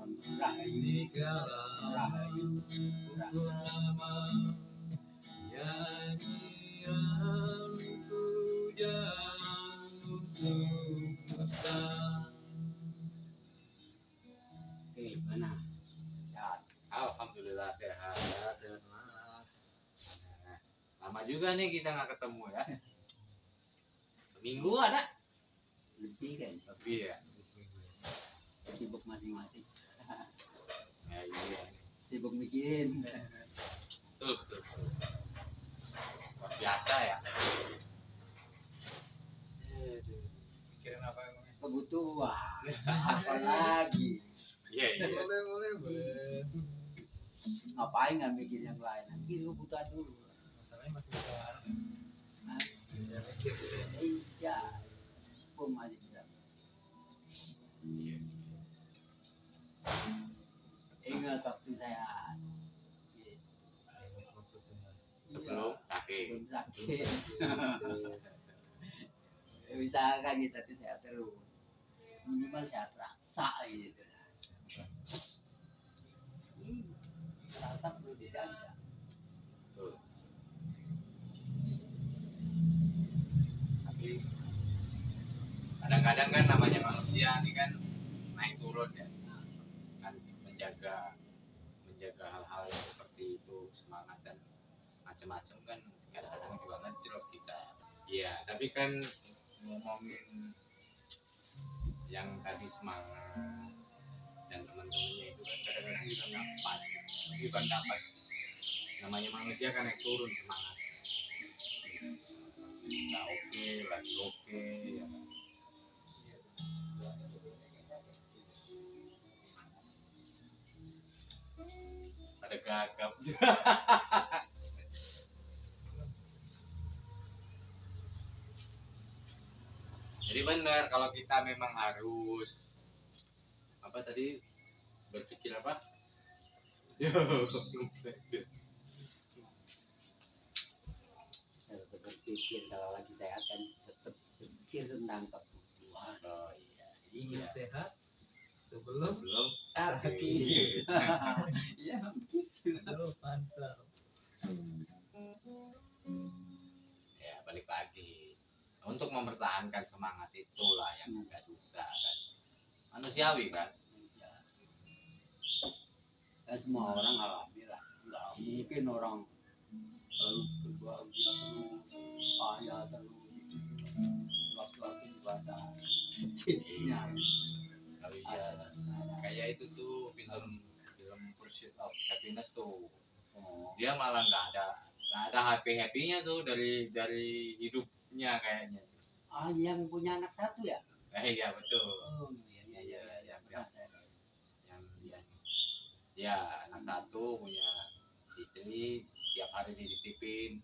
Rahayu, Rahayu, Purnama, nyanyian pujian untuk Nusa. Oke, mana? Sehat. Alhamdulillah sehat ya, sehat mas. Nah, lama juga nih kita nggak ketemu ya. Seminggu ada? Lebih kan? Lebih ya. Sibuk masing-masing. Ya iya. Sibuk bikin. Tuh. Luar biasa ya. Mikirin apa emangnya? Kebutuhan. Apalagi. Iya. Boleh. Ngapain nggak mikir yang lain? Nanti kebutuhan dulu. Masalahnya masih bisa Hah? bisa mikir gitu ya. Iya. Pun masih bisa. Iya. Ingat waktu saya Sebelum sakit. belum sakit. Usahakan kita tuh sehat terus. Minimal sehat rasa gitu. Rasa perlu dijaga. Tuh. Tapi kadang-kadang kan namanya manusia ini kan naik turun ya. Kan menjaga hal-hal yang seperti itu, semangat dan macam-macam kan kadang-kadang juga ngedrop kita. Iya, tapi kan ngomongin yang tadi semangat dan teman-temannya itu kan kadang-kadang juga nggak pas, bukan nggak pas. Namanya manusia kan naik turun semangat. Nggak oke, lagi oke, ya kan. Ada gagap juga. Jadi benar kalau kita memang harus apa tadi berpikir apa? Tetap berpikir kalau lagi sehat kan tetap berpikir tentang kebutuhan. Oh iya, Ingin sehat sebelum sakit. Iya begitu. pantas. Ya balik lagi untuk mempertahankan semangat itulah yang agak susah kan, manusiawi kan. Ya, semua orang alami lah. Nggak mungkin orang selalu berbahagia terus, kaya terus. Waktu-waktu juga ada sedihnya. Kalau iya kayak itu tuh film Pursuit of Happiness tuh, dia malah nggak ada happy-nya tuh dari hidupnya kayaknya. Ah, yang punya anak satu ya? Iya betul. Oh, iya. Yang ya anak satu punya istri, tiap hari dititipin.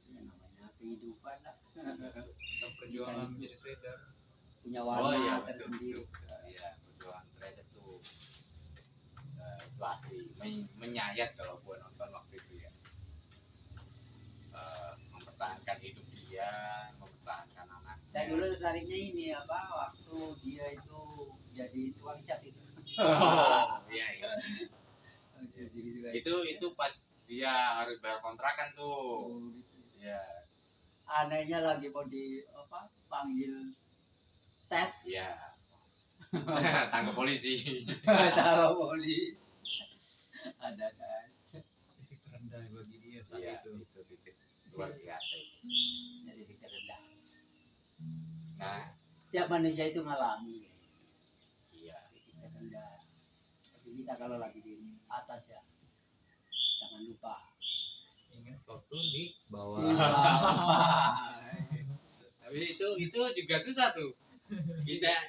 Ya, namanya kehidupan lah. Tentang perjuangan menjadi trader. Punya warna iya, tersendiri. Iya, perjuangan trader tuh itu asli menyayat kalau gua nonton waktu itu ya. Mempertahankan hidup dia, mempertahankan anaknya. Saya dulu tertariknya ini apa waktu dia itu jadi tukang cat itu. Oh, iya. Jadi Itu pas dia harus bayar kontrakan tuh. Iya. Anehnya lagi mau di apa panggil tes. Iya. Tangkap polisi. Tahu polisi. Ada Titik terendah bagi dia saat Iya, itu. itu titik luar biasa itu. jadi titik rendah. Nah, Tiap manusia itu ngalami iya. titik terendah. Tapi kita kalau lagi di atas ya jangan lupa Ingin suatu di bawah. Tapi itu juga susah tuh.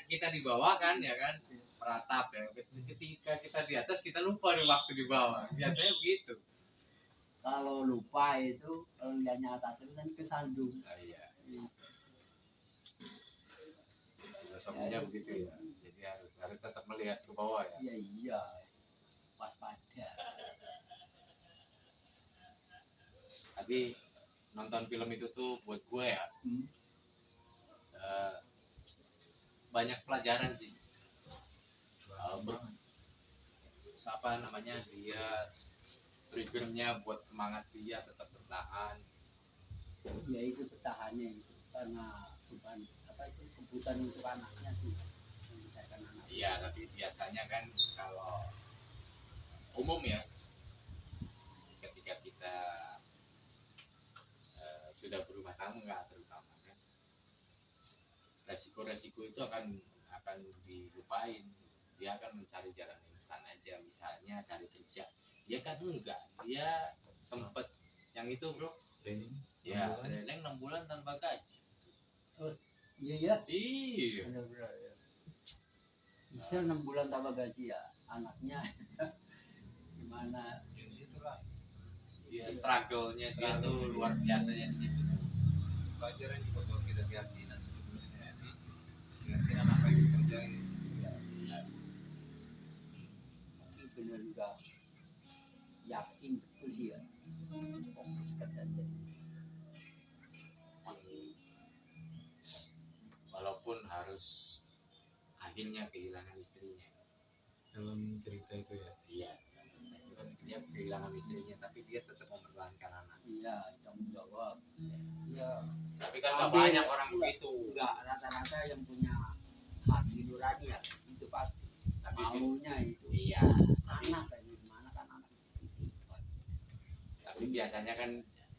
Kita di bawah kan ya kan, meratap ya. Ketika kita di atas kita lupa di waktu di bawah. Biasanya begitu. Kalau lupa itu kalau lihatnya atas terus kan kesandung. Iya. Filosofinya begitu ya. Jadi harus tetap melihat ke bawah ya. Iya. Waspada. Tapi nonton film itu tuh buat gue ya banyak pelajaran sih. apa namanya, dia triggernya buat semangat dia tetap bertahan. Ya itu bertahannya itu karena beban apa itu kebutuhan untuk anaknya sih, membesarkan anak. Iya, tapi biasanya kan kalau umum ya, ketika kita sudah berumah tangga terutama kan, resiko-resiko itu akan dilupain. Dia akan mencari jalan instan aja, misalnya cari kerja. Dia kan enggak, dia sempet yang itu bro, Training. ya 6 bulan. training 6 bulan tanpa gaji. Iya ya, Iya, benar-benar ya. Bisa 6 bulan tanpa gaji ya, anaknya gimana? Di situlah dia struggle-nya dia tuh luar biasanya di situ. pelajaran juga buat kita keyakinan sebenarnya. Keyakinan apa yang dikerjain. Tapi benar juga yakin betul sih ya, fokus kerja jadi. Walaupun harus akhirnya kehilangan istrinya. Dalam cerita itu ya. Iya, itu kan dia kehilangan istrinya, tapi dia tetap mempertahankan anak. Iya, tanggung jawab. Iya, Tapi kan nggak Tapi banyak orang enggak. begitu. enggak rata-rata yang punya hati nurani ya, itu pasti Tapi maunya itu. iya, Anak kayak gimana kan anak. tapi biasanya kan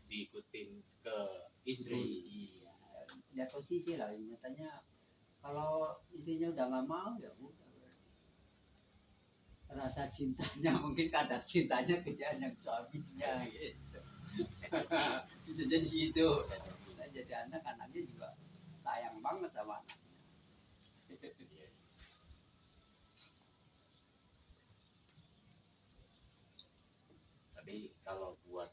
diikutin ke istri. Iya, lihat posisi lah. Nyatanya kalau istrinya udah nggak mau ya udah. Rasa cintanya mungkin kadar cintanya ke dia yang suaminya gitu. Bisa jadi gitu. Bisa jadi. Nah, jadi anaknya juga sayang banget sama anak. Iya. Tapi kalau buat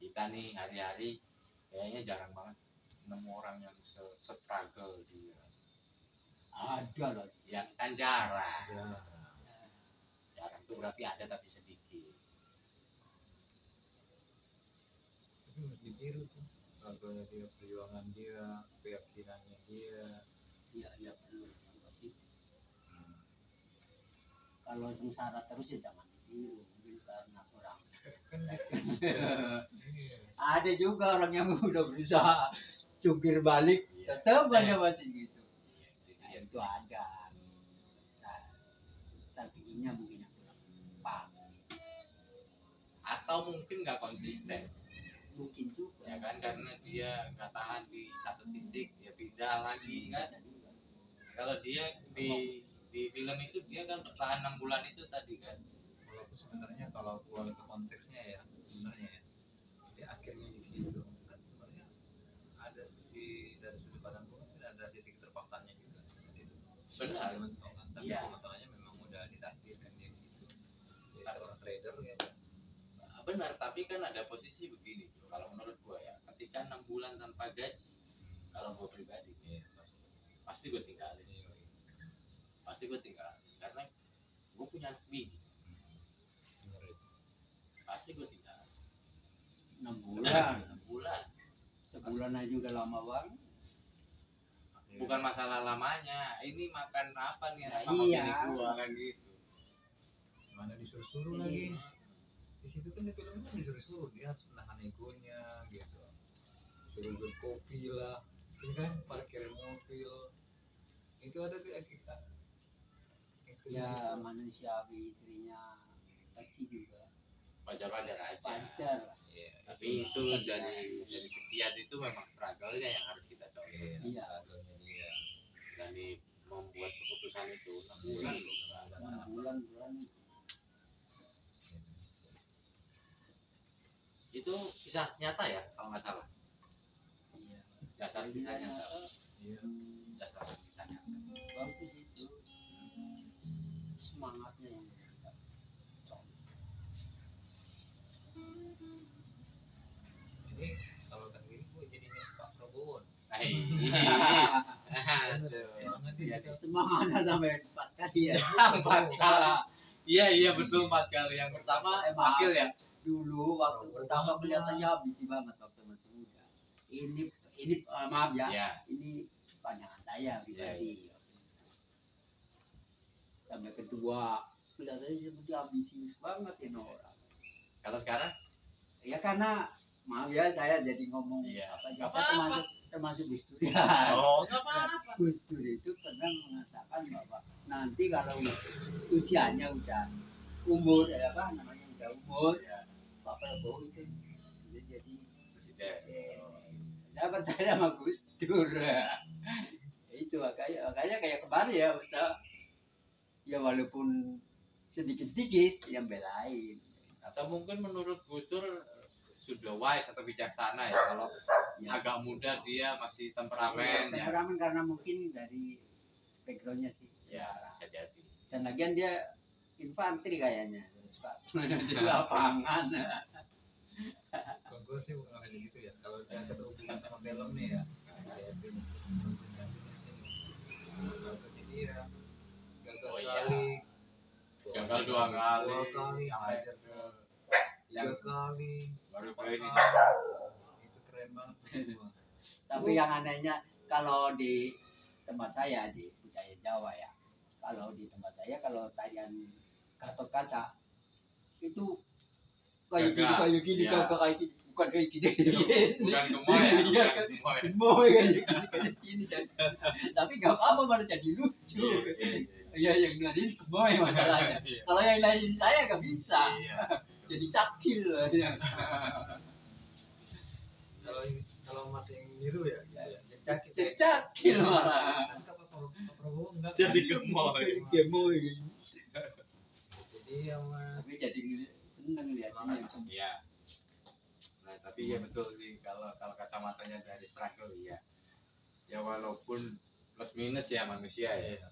kita nih hari-hari kayaknya jarang banget nemu orang yang struggle dia. Ada lah. Ya kan jarang. Ya. Jarang tuh berarti ada tapi sedikit. Tapi mesti ditiru tuh. Struggle dia, perjuangan dia, keyakinannya dia. Iya, iya benar. Tapi kalau sengsara terus ya jangan ditiru. Mungkin karena kurang. Kan iya. Ada juga orang yang udah berusaha jungkir balik, Iya. tetap aja masih gitu. Iya, itu Nah, dia. itu ada. Nah, strateginya mungkin yang kurang pas. Atau mungkin nggak konsisten, Mungkin juga. ya kan, karena dia nggak tahan di satu titik, dia pindah lagi kan. Bisa juga. Kalau dia di film itu dia kan bertahan 6 bulan itu tadi kan. Walaupun sebenarnya kalau keluar ke konteksnya ya sebenarnya ya di akhirnya di situ kan sebenarnya ada di dari sudut pandang gue kan ada sisi keterpaksaannya juga di situ. Benar. Mentok kan, tapi Iya. masalahnya memang udah ditakdirkan dia di situ. Jadi seorang trader ya. Benar, tapi kan ada posisi begini kalau menurut gua ya, ketika 6 bulan tanpa gaji, kalau gua pribadi Iya, pasti gua tinggalin, karena gua punya anak bini, benar itu. pasti gua tinggalin. 6 bulan. 6 bulan, Sebulan aja udah lama banget. bukan masalah lamanya, ini makan apa nih Nah, anak sama iya. bini gua kan gitu. Mana disuruh-suruh lagi. Di situ kan di filmnya kan disuruh-suruh dia harus nahan egonya gitu. Suruh berkopi lah, ini kan parkir mobil. Itu ada tuh ya kita. Ya manusiawi istrinya pasti juga Wajar-wajar aja. pacar lah. Iya, Tapi itu dari sekian itu memang struggle-nya yang harus kita coba. Iya. struggle-nya dia. Dari membuat keputusan itu 6 bulan loh. 6 bulan. Itu kisah nyata ya kalau nggak salah. Iya. Dasar kisah nyata. Iya. Dasar kisah nyata. Bagus itu. Semangatnya yang kita Ini kalau kan gini gue jadinya Pak Prabowo. Semangat dia. semangatnya sampai 4 kali ya. 4 kali. Iya betul 4 kali. Yang pertama wakil ya. Dulu waktu pertama kelihatannya ambisi banget waktu masih muda. Ini maaf ya. Iya. Ini pandangan saya pribadi. Sampai kedua kelihatannya seperti ambisius banget ini orang. Kalau sekarang Ya karena maaf ya saya jadi ngomong Iya. apa Nggak aja apa-apa. termasuk Gus Dur ya. oh nggak apa-apa. Gus Dur itu pernah mengatakan bahwa nanti kalau usianya udah umur apa namanya udah umur Ya, Pak Prabowo itu jadi presiden. saya percaya sama Gus Dur. Itu makanya kayak kemarin ya kita ya walaupun sedikit-sedikit yang belain. Atau mungkin menurut Gus Dur sudah wise atau bijaksana ya kalau Ya. agak muda dia masih temperamen ya. Temperamen karena mungkin dari backgroundnya sih. Ya, bisa jadi. Dan lagian dia infanteri kayaknya. Terus Pak di lapangan. Kalau gue sih bukan kayak gitu ya. Kalau dia keterhubungan sama film nih ya, kayak film seperti dia gagal Oh, iya. sekali, Gagal 2 kali. 2 kali, Sampai hajar ke 3 kali, baru 4 kali ini. kali. Itu keren banget. Tapi yang anehnya kalau di tempat saya di budaya Jawa ya. Kalau di tempat saya kalau tarian Gatot Kaca itu kayak gini Ya. kayak gini bukan kayak gini. Bukan gemoy ya, Iya, bukan gemoy. Gemoy kayak gini. Tapi nggak apa-apa malah jadi lucu. Iya, Iya yang dari gemoy masalahnya. iya. Kalau yang lain saya nggak bisa. Iya. Jadi cakil. Kalau masih yang biru ya, cakit. Jadi cakil malah. Pak Prabowo enggak. Jadi kan? gemoy. Gemoy. Jadi ya mas. Tapi jadi seneng lihatnya. Iya. Nah, tapi ya betul sih kalau kacamatanya dari struggle iya. Ya walaupun plus minus ya manusia ya.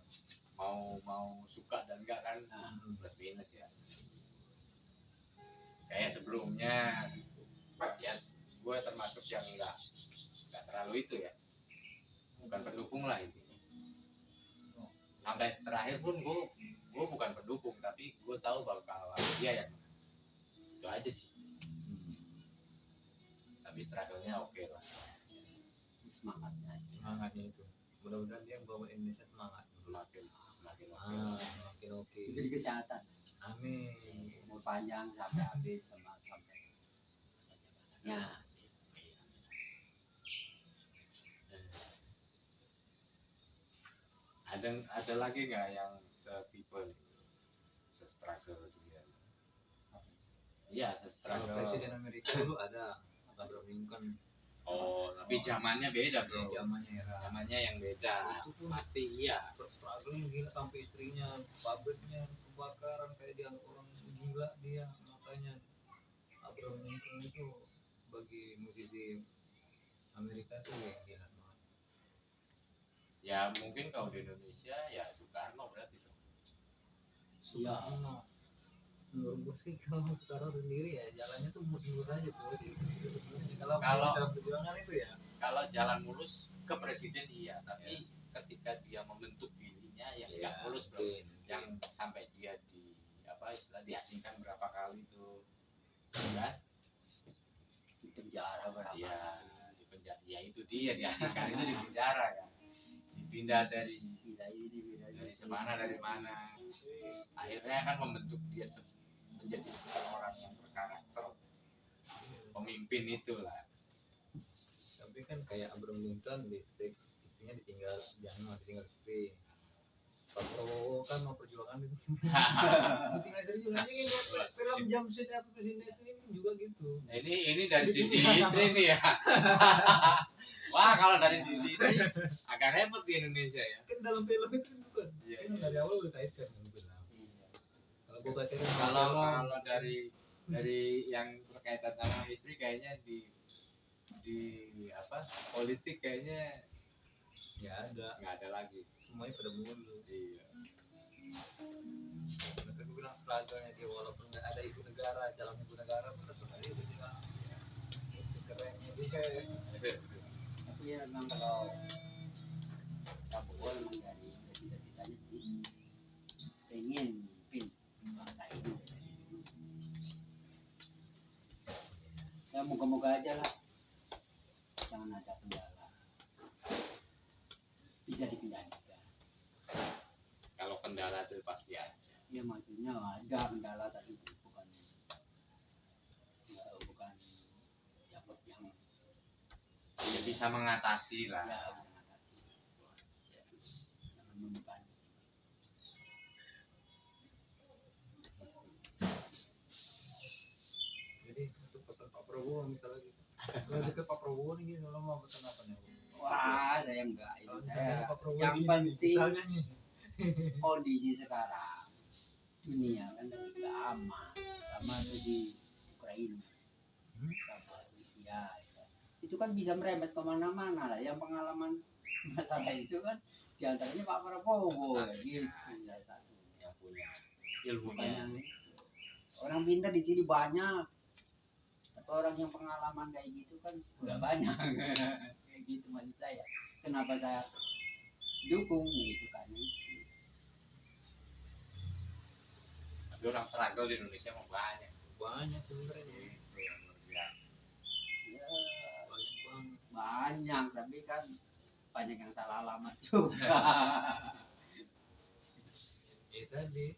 Mau suka dan enggak kan plus minus ya. Kayak sebelumnya ya gue termasuk yang enggak terlalu itu ya. Bukan pendukung lah itu. Sampai terakhir pun gue bukan pendukung tapi gue tahu bakal dia yang menang. Itu aja sih. Tapi struggle-nya oke lah. Semangatnya itu. Mudah-mudahan dia bawa Indonesia semangat. Semakin oke. Makin oke. Diberi kesehatan. Amin. Umur panjang sampai habis sampai. Ya. Ada lagi nggak yang setipe se-struggle dia? Iya, Kalau se-struggle. Presiden Amerika dulu ada Abraham Lincoln. Oh, tapi zamannya beda bro. Zamannya era. Zamannya yang beda. Itu pun Pasti iya. struggle gila sampai istrinya pabriknya kebakaran kayak dianggap orang gila dia. Makanya Abraham Lincoln itu bagi musisi Amerika tuh ya gila banget. Ya mungkin kalau di Indonesia ya Soekarno berarti. Iya. Menurut gue sih kalau sekarang sendiri ya jalannya tuh mulus aja tuh. Kalau- dalam perjuangan itu ya. Kalau jalan mulus ke presiden iya, tapi ketika dia membentuk dirinya yang nggak mulus bro, yang sampai dia di apa istilah diasingkan berapa kali tuh, kan? Di penjara berapa? Iya, di penjara. Ya itu dia diasingkan itu di penjara kan. Dipindah dari mana dari mana. Akhirnya kan membentuk dia menjadi seorang yang berkarakter pemimpin itulah. Tapi kan kayak Abraham Lincoln listrik istrinya ditinggal ditinggal istri. Pak Prabowo kan mau perjuangan itu. Ditinggal istri juga ini film jam sini apa presiden ini juga gitu. Nah, ini dari sisi istri nih ya. Wah, kalau dari sisi istri agak repot di Indonesia ya. Kan dalam film itu bukan. Iya, Kan dari awal udah kaitkan kan gitu. Kalau gua baca Kalau dari yang berkaitan sama istri kayaknya di apa politik kayaknya nggak ada lagi. semuanya pada mulus. Iya. Mereka bilang struggle-nya dia walaupun nggak ada ibu negara, jalan ibu negara pun tetap ada ibu negara. Itu kerennya dia kayak Tapi ya memang kalau Prabowo memang dari cita-citanya sih pengen mimpin bangsa ini dari dulu. Ya moga-moga aja lah, jangan ada kendala, bisa dikendalikan. Kalau kendala itu pasti ada. Ya maksudnya ada kendala tapi bukan bukan jawab yang Ya bisa mengatasi lah. ya mengatasi. Jangan membeban. Jadi untuk pesan Pak Prabowo misalnya gitu. Kalau deket Pak Prabowo nih gitu, lo mau pesan apa nih? Wah, saya enggak itu Kalau saya misalnya Pak Prabowo yang sini nih, penting misalnya nih. kondisi sekarang dunia kan lagi gak aman sama tuh di Ukraina sama Rusia ya. Itu kan bisa merembet kemana-mana lah yang pengalaman masalah itu kan diantaranya Pak Prabowo Satu-satunya. gitu salah satu Yang punya bukan yang ilmunya. orang pintar di sini banyak tapi orang yang pengalaman kayak gitu kan udah banyak kayak gitu maksud saya kenapa saya dukung gitu karena itu Tapi orang struggle di Indonesia mau banyak. Banyak sebenarnya. Itu yang luar biasa. ya Banyak banget. banyak tapi kan banyak yang salah alamat juga Ya tadi,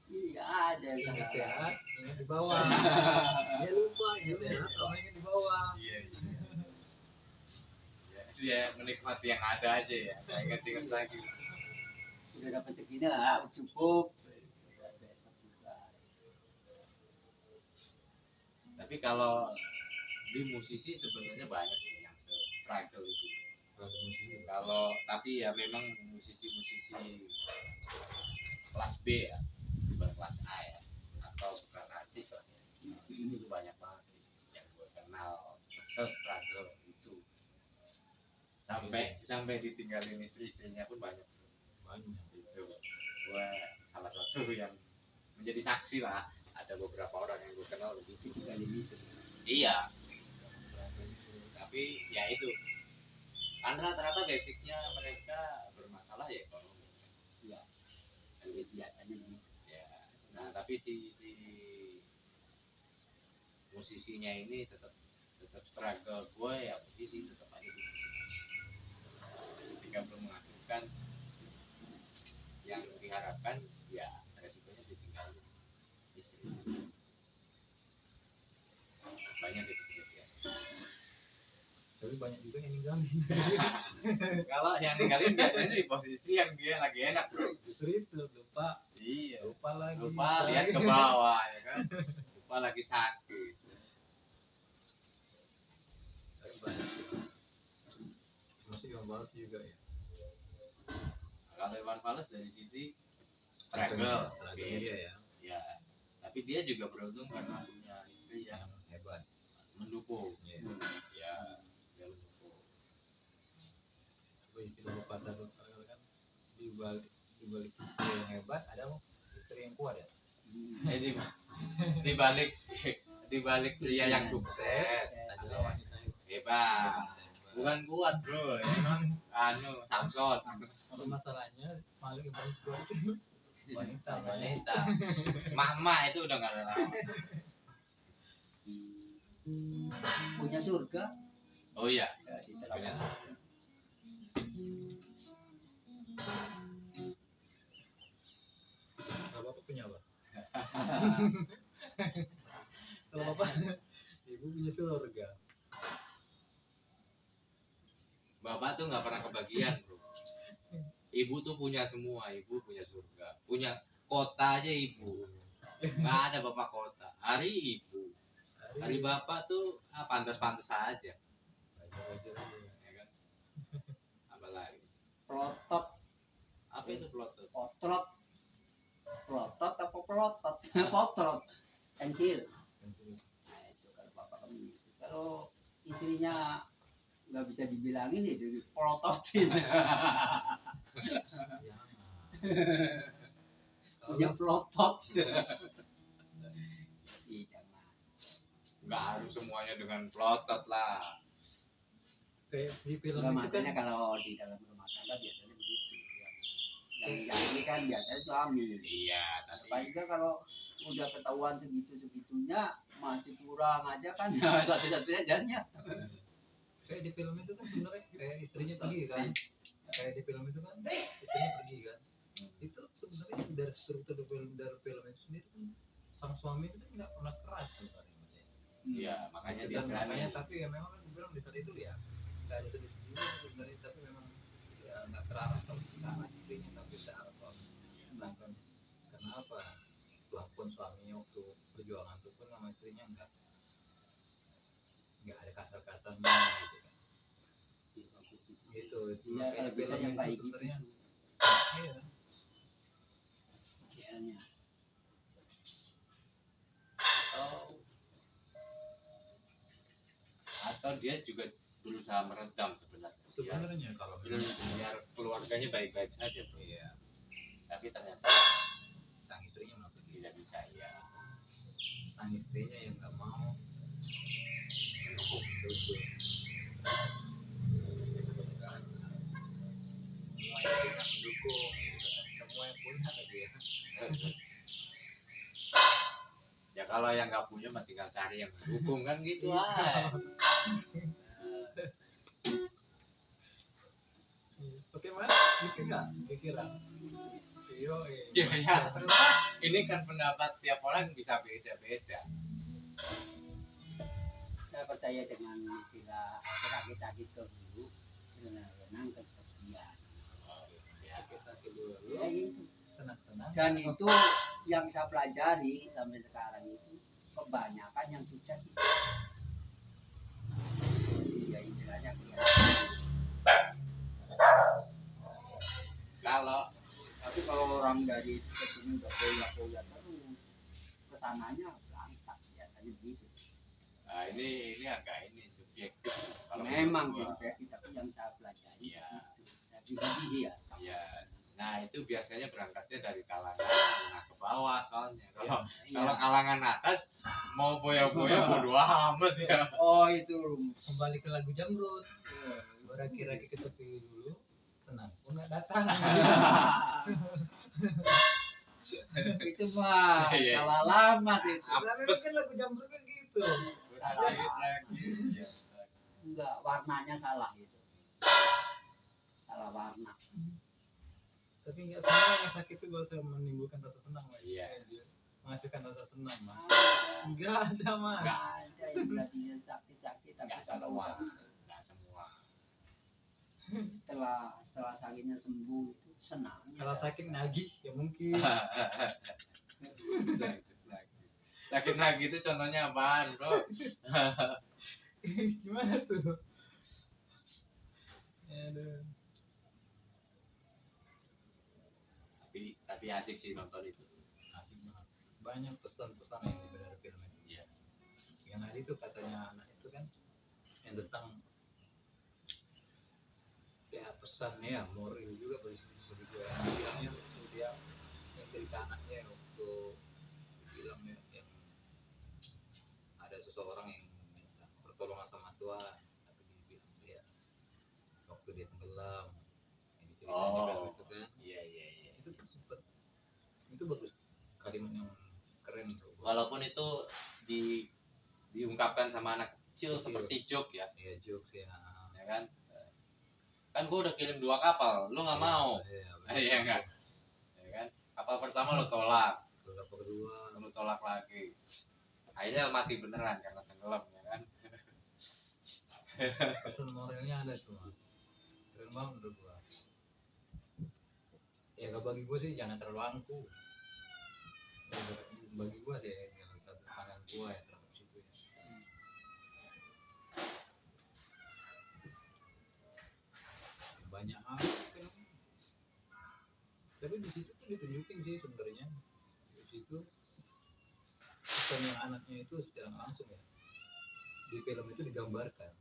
iya ada yang ingat salah sehat, ingat di bawah. Dia lupa ingat sehat sama ingat di bawah. Iya. Ya, menikmati yang ada aja ya. Saya ingat-ingat lagi. sudah dapat segini lah cukup besok juga Tapi kalau di musisi sebenarnya banyak sih yang struggle itu. Kalau tapi ya memang musisi-musisi kelas B ya, bukan kelas A ya, atau bukan artis lah ya. Itu banyak banget sih yang gue kenal struggle itu. Sampai ditinggalin istri-istrinya pun banyak. Banyak. Itu gue salah satu yang menjadi saksi lah. Ada beberapa orang yang gue kenal begitu. tiga ini Iya, tapi ya itu kan rata-rata basicnya mereka bermasalah ya ekonomi ya lebih biasanya gitu ya. Nah tapi si musisinya ini tetap struggle. Gue ya musisi tetap aja gitu ketika belum menghasilkan yang diharapkan ya resikonya ditinggal istri. Banyak itu ya. Tapi banyak juga yang ninggalin. Kalau yang ninggalin biasanya di posisi yang dia lagi enak bro. Justru itu lupa, Iya, lupa lagi. lupa lihat ke bawah ya kan, lupa lagi sakit. Tapi banyak sih. Masih Iwan Fals juga ya. Kalau Iwan Fals dari sisi struggle, Iya ya. ya, tapi dia juga beruntung karena punya istri yang Yang hebat. mendukung, Iya. ya, dia mendukung. Apa istilah pepatah tuh kan di balik istri yang hebat ada istri yang kuat ya. Di balik pria yang sukses, Ada ada wanita yang hebat. Bukan kuat bro, emang Samson. Tapi masalahnya paling yang paling kuat itu wanita. Mama itu udah nggak ada lama. punya surga Oh iya, ya, di telaga surga. Kalau bapak punya apa? Kalau bapak ibu punya surga. bapak tuh nggak pernah kebagian bro. Ibu tuh punya semua, ibu punya surga, punya kota aja ibu. Nggak ada bapak kota. Hari ibu, hari bapak tuh pantas-pantas aja, Wajar-wajar aja. ya kan? Apalagi pelotot apa itu pelotot? potrot pelotot apa pelotot potrot pensil nah itu kalau bapak kami gitu. Kalau istrinya nggak bisa dibilangin itu pelototin Jangan. punya pelotot iya jangan Nggak harus semuanya dengan pelotot lah. Kayak di film nggak itu makanya kan kalau di dalam rumah tangga biasanya begitu ya. Yang jadi kan biasanya suami Iya, tapi paling nggak kalau udah ketahuan segitunya masih kurang aja kan satu-satunya jadinya kayak di film itu kan sebenarnya kayak istrinya pergi kan. Kayak di film itu kan istrinya pergi kan. Itu sebenarnya dari struktur dari film itu sendiri kan sang suami itu kan nggak pernah keras sebenarnya Mas, ya. Iya, makanya dia Dan berani. makanya tapi ya memang kan gue bilang di saat itu ya nggak ada sedih-sedih sebenarnya, tapi memang ya nggak terarah ke arah istrinya tapi ke arah suami. Sedangkan kenapa pelakon suaminya waktu perjuangan itu pun sama istrinya nggak ada kasar-kasarnya gitu kan. Gitu itu Iya, makanya kalau bisa film yang itu kayak gitu. sebenarnya iya Idealnya. Oh, Atau dia juga berusaha meredam sebenarnya. sebenarnya kalau Biar, biar keluarganya baik-baik saja, bro. iya Tapi ternyata sang istrinya melakukan tidak bisa ya. sang istrinya yang nggak mau mendukung semua yang punya mendukung semua yang punya lagi ya. Ya kalau yang nggak punya mah tinggal cari yang mendukung kan gitu Iya. ah. Oke mas, gitu nggak pikiran? Ya, ya. Ini kan pendapat tiap orang bisa beda-beda. saya percaya dengan istilah kita gitu dulu, renang kesepian. Ya. Sakit-sakit dulu, Ya gitu. senang-senang. Dan itu yang saya pelajari sampai sekarang itu kebanyakan yang sukses itu. Ya istilahnya tapi kalau orang dari kecil udah poya terus kesananya berangkat biasanya begitu. Nah, ini agak subjektif. Kalau Memang menurut gua, subjektif, tapi yang saya pelajari Iya. itu saya pribadi sih ya. ya. Nah itu biasanya berangkatnya dari kalangan menengah ke bawah soalnya. Kalau Iya. kalangan atas mau boya-boya bodo amat ya. Oh itu Kembali ke lagu Jamrut. Kira-kira ke tepi dulu, senang pun nggak datang. itu mah Iya. salah alamat itu. Tapi mungkin lagu Jamrut kan gitu. Salah Lagi. Ya. enggak, warnanya salah itu. Salah warna. Tapi nggak semua yang sakit itu bisa menimbulkan rasa senang, Mas. Iya. Menghasilkan rasa senang, Mas. Nggak ada, Mas. Enggak ada yang tadinya sakit-sakit tapi Nggak kalau semua. udah Nggak semua. setelah sakitnya sembuh itu senang. Kalau sakit nagih ya mungkin. Sakit lagi itu contohnya apaan, bro? Gimana tuh? Aduh. Tapi asik sih nonton itu. Asik banget. Banyak pesan-pesan yang dari film itu. Iya. Yang ada itu katanya anak itu kan yang tentang ya pesannya ya moral juga bagi dia. Bilangnya dia yang cerita anaknya waktu bilangnya yang ada seseorang yang minta pertolongan sama Tuhan tapi dia bilang dia waktu dia tenggelam ini ceritanya film itu kan Iya. itu tuh sempet itu bagus kalimat yang keren bro. Walaupun itu diungkapkan sama anak kecil seperti joke ya. Iya jokes ya. Ya kan? Kan gua udah kirim 2 kapal, lu nggak mau. Iya enggak? Ya kan? Kapal pertama lu tolak, Kapal kedua lu tolak lagi. Akhirnya mati beneran karena tenggelam ya kan? pesan moralnya ada tuh Mas. Keren banget menurut gua. Ya kalau bagi gua sih jangan terlalu angkuh. Bagi gua sih yang satu pandangan gua ya terhadap situ ya. Banyak hal kan. Tapi di situ tuh ditunjukin sih sebenarnya di situ pesan yang anaknya itu secara langsung ya di film itu digambarkan.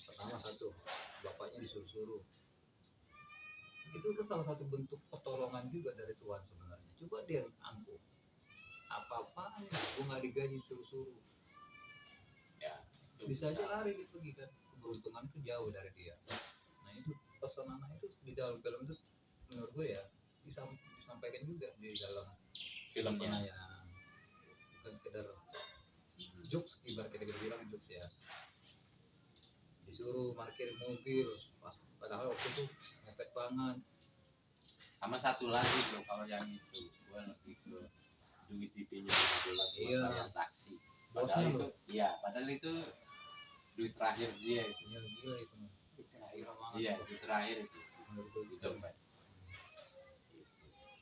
Pertama satu bapaknya disuruh-suruh itu kan salah satu bentuk pertolongan juga dari Tuhan sebenarnya. Coba dia angkuh apa-apaan gue nggak digaji suruh-suruh Ya. Itu bisa aja lari dia pergi kan keberuntungan itu jauh dari dia. Nah itu pesan anak itu di dalam film itu menurut gue ya disampaikan juga di dalam filmnya. ya bukan sekedar jokes ibarat kita bilang jokes ya disuruh parkir mobil pas padahal waktu itu mepet banget Sama satu lagi bro, kalau yang itu gue lebih ke duit dipinjam 15 buat Iya. bayar taksi. Bosnya Padahal itu, loh. iya, padahal itu duit terakhir dia itu. Iya, gila itu mah. Terakhir banget. Iya, duit terakhir itu. Menurut gue Di gitu. dompet.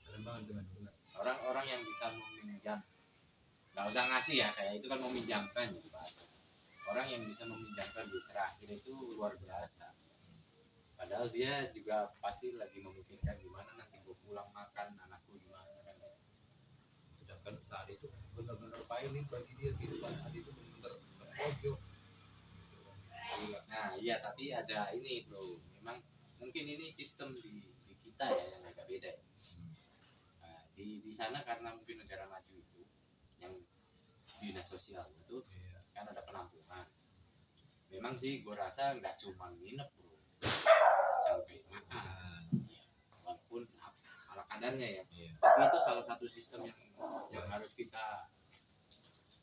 Keren banget dengan benar. Orang-orang yang bisa meminjam, nggak usah ngasih ya, kayak itu kan meminjamkan gitu Pak. Orang yang bisa meminjamkan duit terakhir itu luar biasa. Padahal dia juga pasti lagi memikirkan gimana nanti gue pulang makan anakku gimana kan. Sedangkan saat itu benar-benar pahit bagi dia kehidupan saat itu benar-benar terpojok. Gila. Nah iya, tapi ada ini bro, memang mungkin ini sistem di kita ya yang agak beda ya. Nah, di sana karena mungkin negara maju itu yang dinas sosial itu Iya. kan ada penampungan. Memang sih gue rasa nggak cuma nginep bro, sampai makan, ya, walaupun ala kadarnya ya. Iya. Tapi itu salah satu sistem yang harus kita,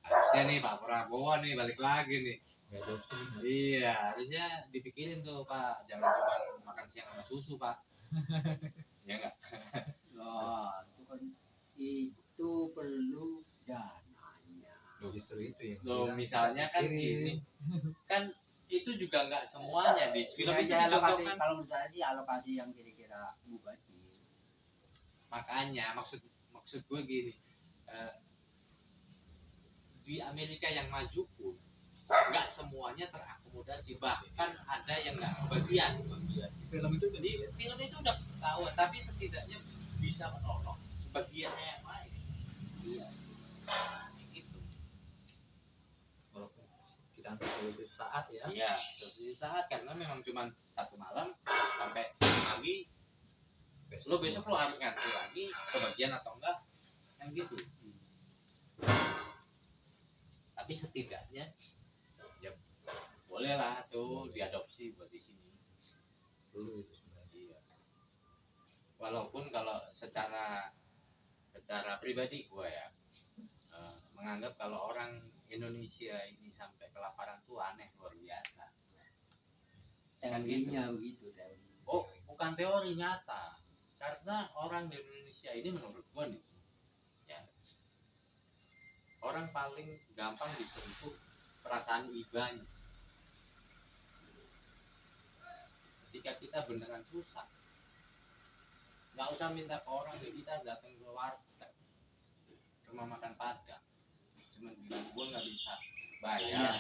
harusnya nih Pak Prabowo nih balik lagi nih. Nggak adopsi. Iya, harusnya dipikirin tuh Pak, jangan cuma makan siang sama susu Pak. Ya enggak? Nah, itu perlu dananya. Justru itu yang Loh, bilang misalnya kan pikirin. gini, kan itu juga nggak semuanya di film itu Ya, alokasi, dicontohkan. kalau menurut saya sih alokasi yang kira-kira mubazir. Makanya maksud gue gini, eh, di Amerika yang maju pun nggak semuanya terakomodasi, bahkan ada yang nggak kebagian. Film itu Jadi film itu udah ketahuan, tapi setidaknya bisa menolong sebagiannya yang lain. Iya. Gitu. walaupun kita antar solusi saat ya. Iya, suatu saat karena memang cuma satu malam sampai pagi. Lo besok lo harus ngantor lagi, kebagian atau enggak, kan gitu. Tapi setidaknya ya boleh lah tuh diadopsi buat di sini. Dulu itu sebenarnya. Iya. Walaupun kalau secara pribadi gue ya menganggap kalau orang Indonesia ini sampai kelaparan tuh aneh, luar biasa. Teorinya begitu, teori. Oh, bukan teori, nyata. Karena orang di Indonesia ini menurut gue nih, ya, orang paling gampang disentuh perasaan ibanya. Ketika kita beneran susah, nggak usah minta ke orang, kita datang ke warteg, rumah makan Padang, cuman bilang gue nggak bisa bayar,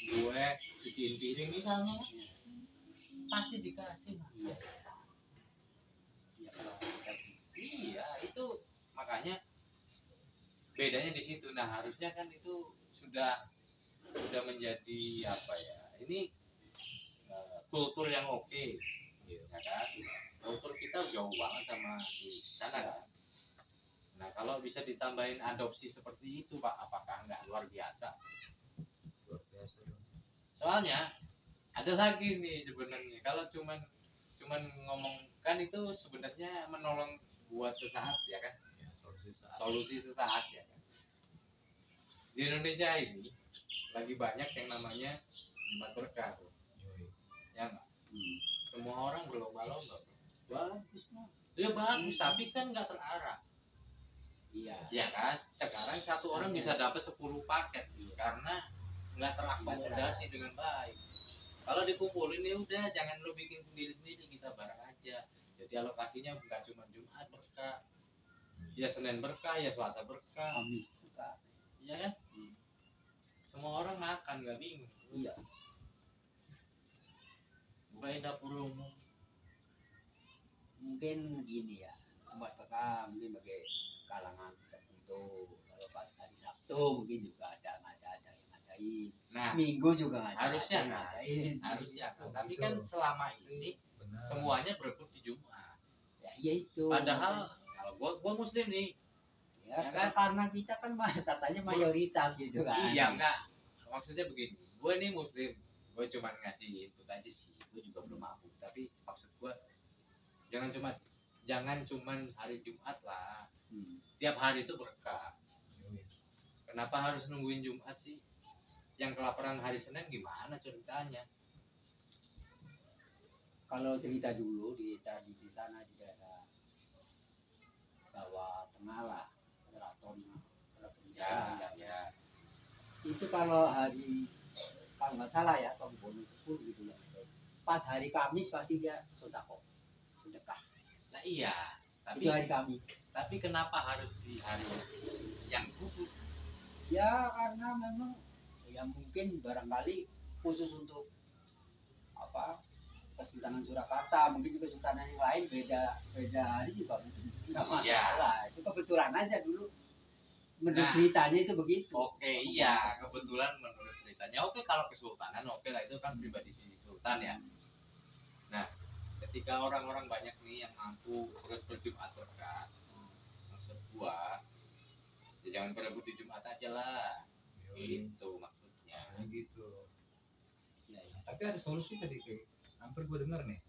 gue cuciin piring misalnya, pasti dikasih. Iya. Iya, kalau kita Iya, itu makanya bedanya di situ. Nah harusnya kan itu sudah menjadi apa ya? Ini kultur yang oke, ya kan? Kultur kita jauh banget sama di sana kan. Nah kalau bisa ditambahin adopsi seperti itu Pak, apakah nggak luar biasa? Luar biasa. Soalnya ada lagi nih sebenarnya, kalau cuman ngomong kan itu sebenarnya menolong buat sesaat ya kan, Ya, solusi sesaat ya kan. Di Indonesia ini lagi banyak yang namanya Jumat Berkah bro. Ya nggak? Semua orang berlomba-lomba bro. bagus mah. Ya bagus, tapi kan nggak terarah. Iya. Ya kan? Sekarang satu orang bisa dapat 10 paket karena nggak terakomodasi dengan baik. Kalau dikumpulin ya udah, jangan lu bikin sendiri-sendiri, kita bareng aja. Jadi alokasinya nggak cuma Jumat berkah, ya Senin berkah, ya Selasa berkah, Kamis juga. ya kan? Semua orang makan nggak bingung. Iya. Bukain dapur umum. Mungkin gini ya, buat kakak mungkin bagi kalangan tertentu. Kalau pas hari Sabtu mungkin juga ada yang ngadain. Nah, Minggu juga ngadain. harusnya kan? ngadain. Harusnya kan. Tapi Betul. kan selama ini Benar. semuanya berebut di Jumat. Ya, iya itu. Padahal kalau gua muslim nih. ya, ya kan? karena kita kan katanya mayoritas gitu kan. Iya enggak. Maksudnya begini, gue nih muslim, gue cuma ngasih input aja sih, gue juga belum mampu. Tapi maksud gue jangan cuman hari Jumat lah. Tiap hari itu berkah. Kenapa harus nungguin Jumat sih? Yang kelaparan hari Senin gimana ceritanya? Kalau cerita dulu di tradisi sana di daerah Jawa Tengah lah, keraton Ya, Jawa. ya. Itu kalau nggak salah ya Bang Bono Sepur gitu ya, pas hari Kamis pasti dia sedekah. Nah iya, Itu hari Kamis. tapi kenapa harus di hari yang khusus? Ya karena memang ya mungkin barangkali khusus untuk apa, Kesultanan Surakarta, mungkin juga sultanan yang lain beda hari juga mungkin nggak masalah. Itu kebetulan aja dulu menurut ceritanya itu begitu. Oke, iya, kebetulan menurut ceritanya. Oke, kalau kesultanan oke lah, itu kan pribadi si sultan ya. Nah, ketika orang-orang banyak nih yang mampu terus berjumat berkah, maksud gua ya jangan berebut di Jumat aja lah. Itu maksudnya. Nah, gitu. Ya, ya. Tapi ada solusi tadi kayak hampir gue denger nih.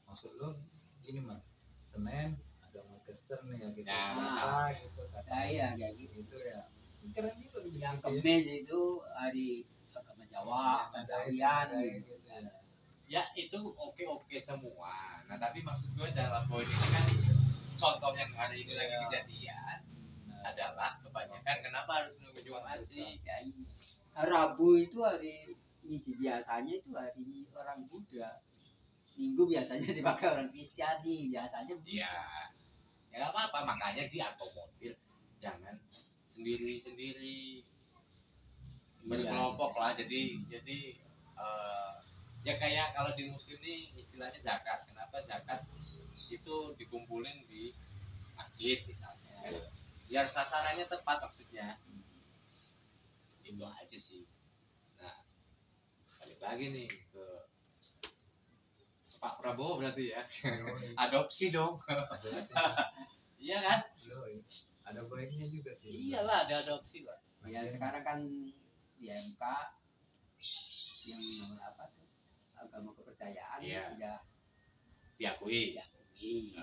Maksud lo gini mas, Senin agama Kristen nih ya gitu, Nah, Selasa gitu Nah, katanya. iya kayak gitu. Gitu ya. Keren juga gitu Yang ya. Kemis itu hari agama Jawa, Kandarian gitu. Gitu ya. Ya itu oke semua. Nah tapi maksud gue dalam poin ini kan contoh yang hari ini lagi kejadian adalah kebanyakan kenapa harus nunggu Jumat sih? Ya, Rabu itu hari misi biasanya itu hari orang Buddha. Minggu biasanya dipakai orang Kristiani biasanya. Iya. Ya nggak apa-apa, makanya sih akomodir, jangan sendiri-sendiri, berkelompok lah. Jadi ya kayak kalau di muslim nih istilahnya zakat. Kenapa zakat itu dikumpulin di masjid misalnya, biar sasarannya tepat maksudnya. Itu aja sih. Nah balik lagi nih ke Pak Prabowo berarti ya. Adopsi dong. Iya kan? Yoi. Ada baiknya juga sih. Iyalah, ada adopsi lah. Ya sekarang kan di MK yang nomor apa tuh, agama kepercayaan Iya. sudah Diakui. diakui.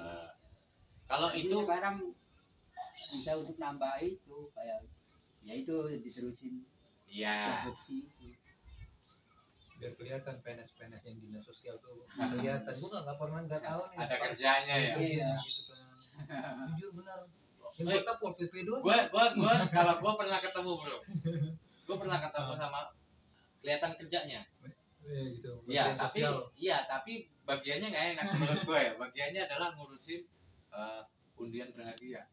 Kalau Jadi itu sekarang bisa untuk nambah itu kayak ya itu diterusin ya adopsi itu. Biar kelihatan PNS-PNS yang dinas sosial tuh kelihatan. Gue nggak pernah nggak tahu nih. ada kerjanya ya. Iya. Gitu kan. Jujur benar. Yang gue tahu Pol PP doang. Gua kalau gua pernah ketemu bro. Gua pernah ketemu sama kelihatan kerjanya. Gitu. Iya, Bagian tapi bagiannya nggak enak menurut gue. Bagiannya adalah ngurusin undian berhadiah.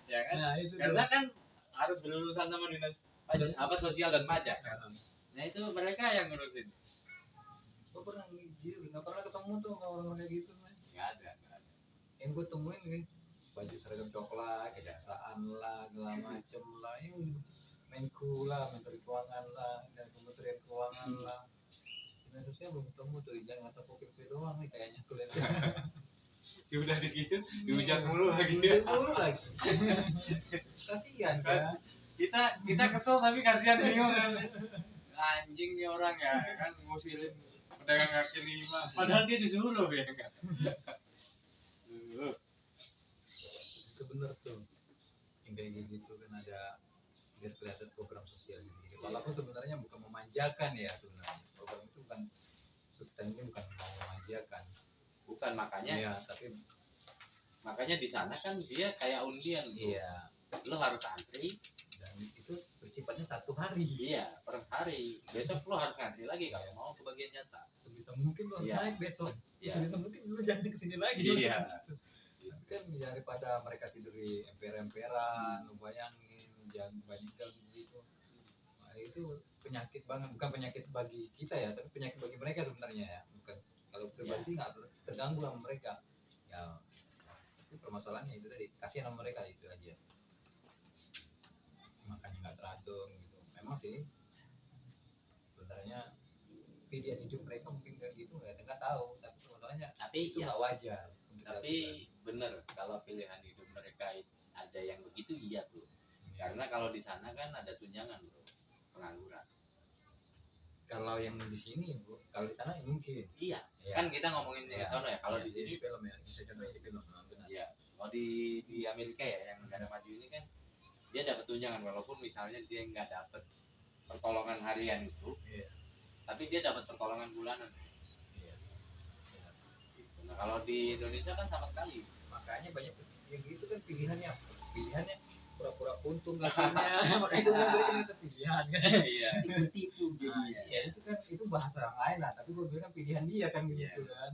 Ya kan? Nah, itu Karena kan harus berurusan sama dinas apa sosial dan pajak. Nah itu mereka yang ngurusin. gue pernah gitu, nggak pernah ketemu tuh sama orang kayak gitu man. Nggak ada. Yang gue temuin nih baju seragam coklat, kejaksaan lah, segala macem lah, yang Menku lah, Menteri Keuangan lah, dan Kementerian Keuangan lah. Sebenarnya belum ketemu tuh, jangan atau PP doang nih kayaknya kuliah. Ya udah gitu, dihujat mulu lagi dia. Dulu lagi. Kasihan kan? Kita kesel tapi kasihan bingung kan. Anjing nih orang ya kan ngusilin pedagang kaki lima. Padahal dia disuruh ya kan. Itu bener tuh. Yang kayak gitu kan ada biar kelihatan program sosial gitu. Walaupun sebenarnya bukan memanjakan ya sebenarnya. Program itu bukan substansinya bukan mau memanjakan. Bukan makanya. Iya, tapi Makanya di sana kan dia kayak undian. iya. Lo harus antri Dan itu bersifatnya satu hari. iya per hari. Besok lo harus antri lagi kalau mau ke bagian jatah. Sebisa mungkin lo harus Iya. naik besok. Iya. Sebisa mungkin lo jangan kesini lagi. Iya. Tapi kan daripada mereka tidur di emper-emperan, lo bayangin jangan banyak gitu. Nah, itu penyakit banget, bukan penyakit bagi kita ya, tapi penyakit bagi mereka sebenarnya ya. Bukan kalau pribadi sih nggak terganggu sama mereka. Ya, itu permasalahannya itu tadi, kasihan sama mereka itu aja. Makanya nggak teratur gitu. Memang sih sebenarnya pilihan hidup mereka mungkin nggak gitu, nggak tahu. Tapi permasalahannya Tapi itu ya nggak wajar. Untuk tapi dilakukan. bener kalau pilihan hidup mereka ada yang begitu iya bro. Ya. Karena kalau di sana kan ada tunjangan bro, pengangguran. Kalau yang di sini, Bu, kalau di sana ya mungkin. Iya. Ya. Kan kita ngomongin di Ya. sana ya. Kalau Ya, di sini film ya, bisa contohnya di film. Nah, benar. ya. Kalau di Amerika ya yang negara maju ini kan dia dapat tunjangan walaupun misalnya dia nggak dapat pertolongan harian itu, Iya. tapi dia dapat pertolongan bulanan. Iya. Benar. Gitu. Nah kalau di Indonesia kan sama sekali makanya banyak yang gitu kan pilihannya pura-pura untung gak punya makanya itu memberikan kita pilihan kan. Iya. tipu-tipu jadinya. Ya itu kan itu bahasa orang lain lah tapi gue bilang kan pilihan dia kan begitu kan.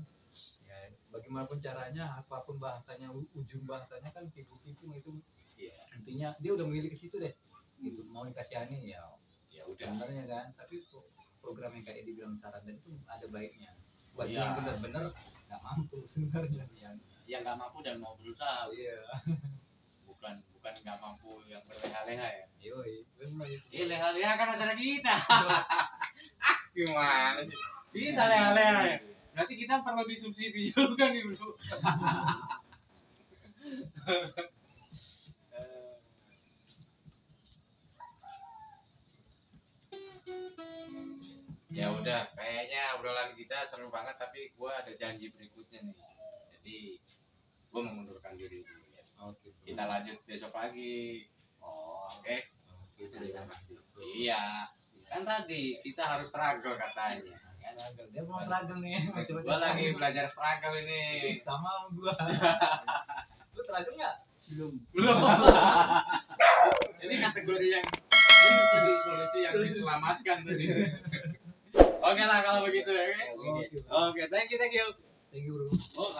Ya bagaimanapun caranya apapun bahasanya ujung bahasanya kan tipu-tipu itu. Iya. Intinya dia udah memilih ke situ deh gitu. Mau dikasihani ya Ya udah. sebenarnya kan tapi program yang kayak dibilang saran tadi itu ada baiknya bagi Iya. yang benar-benar nggak mampu sebenarnya Yang nggak mampu dan mau berusaha. iya Bukan nggak mampu yang berleha-leha ya. yoi benar itu. Leha-leha kan acara kita. Gimana sih? Kita leha-leha ya. Berarti kita perlu disubsidi juga nih bro. Ya udah, kayaknya obrolan kita seru banget tapi gua ada janji berikutnya nih. Jadi gua mengundurkan diri dulu ya. Oke Kita lanjut besok pagi. Oh, Oke? terima Iya. Kan tadi kita harus struggle katanya. Kan? dia mau struggle nih Gua lagi belajar struggle ini. sama gua lu struggle nggak belum. Belum. Ini kategori yang ini tadi solusi yang diselamatkan tadi. Oke lah kalau begitu ya. Oke, thank you. thank you bro Oh,